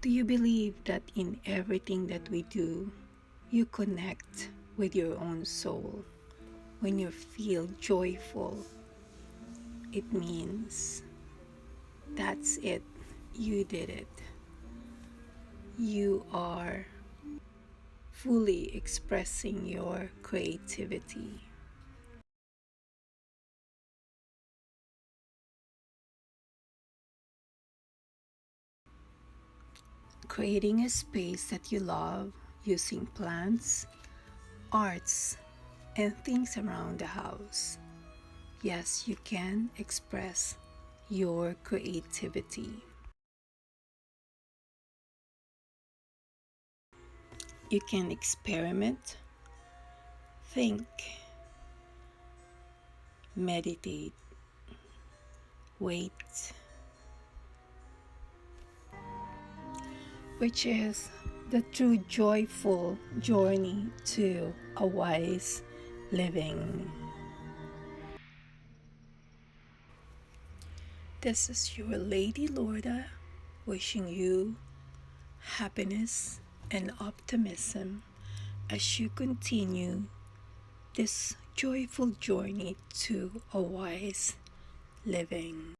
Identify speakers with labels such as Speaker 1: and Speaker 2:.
Speaker 1: Do you believe that in everything that we do, you connect with your own soul? When you feel joyful, it means that's it. You did it. You are fully expressing your creativity. Creating a space that you love using plants, arts, and things around the house. Yes, you can express your creativity. You can experiment, think, meditate, wait, which is the true joyful journey to a wise living. This is your Lady Lorda wishing you happiness and optimism as you continue this joyful journey to a wise living.